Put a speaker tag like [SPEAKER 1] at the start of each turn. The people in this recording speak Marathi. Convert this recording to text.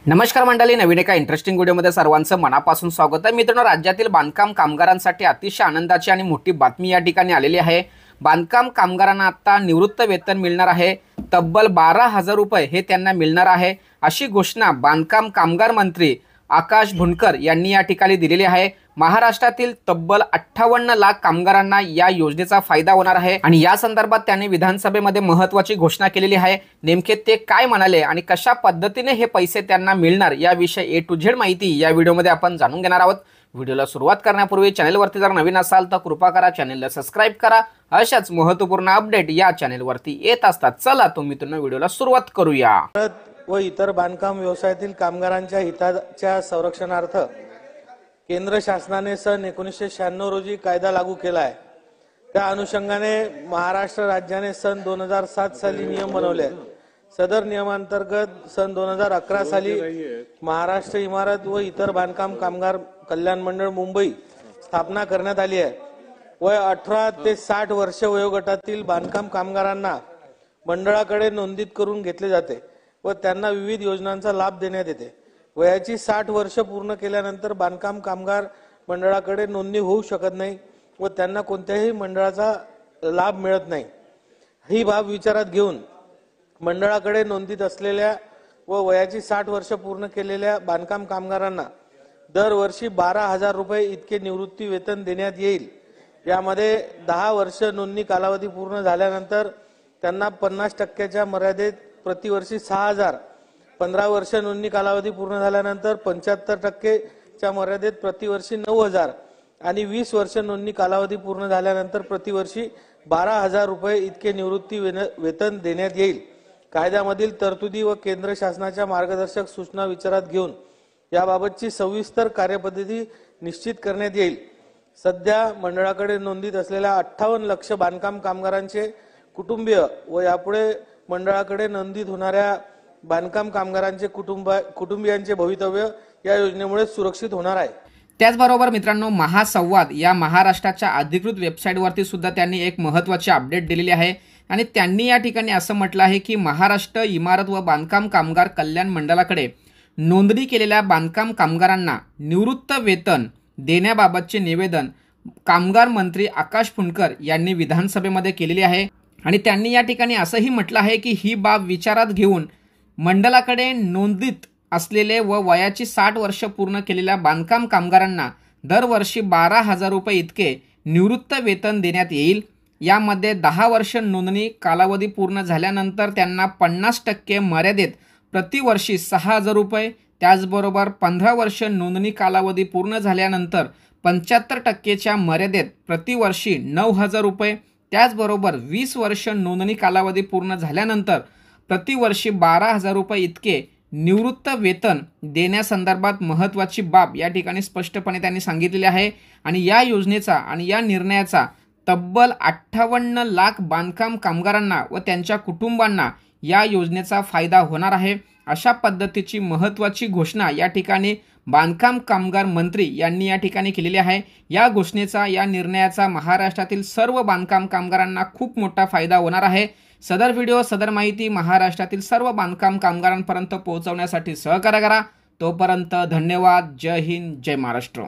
[SPEAKER 1] नमस्कार मंडळी, नवीन एका इंटरेस्टिंग व्हिडिओमध्ये सर्वांचं मनापासून स्वागत आहे। मित्रांनो, राज्यातील बांधकाम कामगारांसाठी अतिशय आनंदाची आणि मोठी बातमी या ठिकाणी आलेली आहे। बांधकाम कामगारांना आता निवृत्त वेतन मिळणार आहे। तब्बल 12,000 रुपये हे त्यांना मिळणार आहे, अशी घोषणा बांधकाम कामगार मंत्री आकाश भुनकर यांनी या ठिकाणी दिलेली आहे। महाराष्ट्रातील तब्बल 58 लाख कामगारांना या योजनेचा फायदा होणार आहे आणि या संदर्भात त्यांनी विधानसभेमध्ये महत्त्वाची घोषणा केलेली आहे। नेमके ते काय म्हणाले आणि कशा पद्धतीने हे पैसे त्यांना मिळणार याविषयी A to Z माहिती या व्हिडिओमध्ये आपण जाणून घेणार आहोत। व्हिडिओला सुरुवात करण्यापूर्वी चॅनलवरती जर नवीन असाल तर कृपा करा चॅनलला सबस्क्राइब करा। अशाच महत्त्वपूर्ण अपडेट या चॅनलवरती येत असतात। चला तो मित्रांनो व्हिडिओला सुरुवात करूया।
[SPEAKER 2] व इतर बांधकाम व्यवसायातील कामगारांच्या हिताच्या संरक्षणार्थ केंद्र शासनाने सन 1996 रोजी कायदा लागू केला आहे। त्या अनुषंगाने महाराष्ट्र राज्याने सन 2007 साली नियम बनवले। सदर नियमांतर्गत सन 2011 साली महाराष्ट्र इमारत व इतर बांधकाम कामगार कल्याण मंडळ मुंबई स्थापना करण्यात आली आहे। वय 18 ते 60 वर्ष वयोगटातील बांधकाम कामगारांना मंडळाकडे नोंदीत करून घेतले जाते व त्यांना विविध योजनांचा लाभ देण्यात येते। वयाची 60 वर्ष पूर्ण केल्यानंतर बांधकाम कामगार मंडळाकडे नोंदणी होऊ शकत नाही व त्यांना कोणत्याही मंडळाचा लाभ मिळत नाही। ही बाब विचारात घेऊन मंडळाकडे नोंदीत असलेल्या व वयाची 60 वर्ष पूर्ण केलेल्या बांधकाम कामगारांना दरवर्षी 12,000 रुपये इतके निवृत्ती वेतन देण्यात येईल। यामध्ये 10 वर्ष नोंदणी कालावधी पूर्ण झाल्यानंतर त्यांना 50% मर्यादेत प्रतिवर्षी 6,000, 15 वर्ष नोंदणी कालावधी पूर्ण झाल्यानंतर 75% मर्यादेत प्रतिवर्षी 9,000 आणि 20 वर्ष नोंदणी कालावधी पूर्ण झाल्यानंतर प्रतिवर्षी 12,000 रुपये इतके निवृत्ती वेतन देण्यात येईल। कायद्यामधील तरतुदी व केंद्र शासनाच्या मार्गदर्शक सूचना विचारात घेऊन याबाबतची सविस्तर कार्यपद्धती निश्चित करण्यात येईल। सध्या मंडळाकडे नोंदीत असलेल्या 58 लाख बांधकाम कामगारांचे कुटुंबीय व यापुढे मंडळाकडे नोंदीत होणाऱ्या बांधकाम कामगारांचे कुटुंबियांचे भवितव्य या योजनेमुळे सुरक्षित होणार आहे।
[SPEAKER 1] त्याचबरोबर मित्रांनो, महासंवाद या महाराष्ट्राच्या अधिकृत वेबसाईटवरती सुद्धा त्यांनी एक महत्त्वाची अपडेट दिलेली आहे आणि त्यांनी या ठिकाणी असं म्हटलं आहे की महाराष्ट्र इमारत व बांधकाम कामगार कल्याण मंडळाकडे नोंदणी केलेल्या बांधकाम कामगारांना निवृत्त वेतन देण्याबाबतचे निवेदन कामगार मंत्री आकाश भुनकर यांनी विधानसभेमध्ये केलेले आहे आणि त्यांनी या ठिकाणी असंही म्हटलं आहे की ही बाब विचारात घेऊन मंडळाकडे नोंदीत असलेले व वयाची 60 वर्ष पूर्ण केलेल्या बांधकाम कामगारांना दरवर्षी 12,000 रुपये इतके निवृत्त वेतन देण्यात येईल। यामध्ये 10 वर्ष नोंदणी कालावधी पूर्ण झाल्यानंतर त्यांना 50% मर्यादेत प्रतिवर्षी 6,000 रुपये, त्याचबरोबर 15 वर्ष नोंदणी कालावधी पूर्ण झाल्यानंतर 75% मर्यादेत प्रतिवर्षी 9,000 रुपये, त्याचबरोबर 20 वर्ष नोंदणी कालावधी पूर्ण झाल्यानंतर प्रतिवर्षी 12,000 रुपये इतके निवृत्त वेतन देण्यासंदर्भात महत्त्वाची बाब या ठिकाणी स्पष्टपणे त्यांनी सांगितलेली आहे आणि या योजनेचा आणि या निर्णयाचा तब्बल 58 लाख बांधकाम कामगारांना व त्यांच्या कुटुंबांना या योजनेचा फायदा होणार आहे। अशा पद्धतीची महत्त्वाची घोषणा या ठिकाणी बांधकाम कामगार मंत्री यांनी या ठिकाणी केलेली आहे। या घोषणेचा या निर्णयाचा महाराष्ट्रातील सर्व बांधकाम कामगारांना खूप मोठा फायदा होणार आहे। सदर व्हिडिओ सदर माहिती महाराष्ट्रातील सर्व बांधकाम कामगारांपर्यंत पोहोचवण्यासाठी सहकार्य करा। तोपर्यंत धन्यवाद। जय हिंद, जय महाराष्ट्र।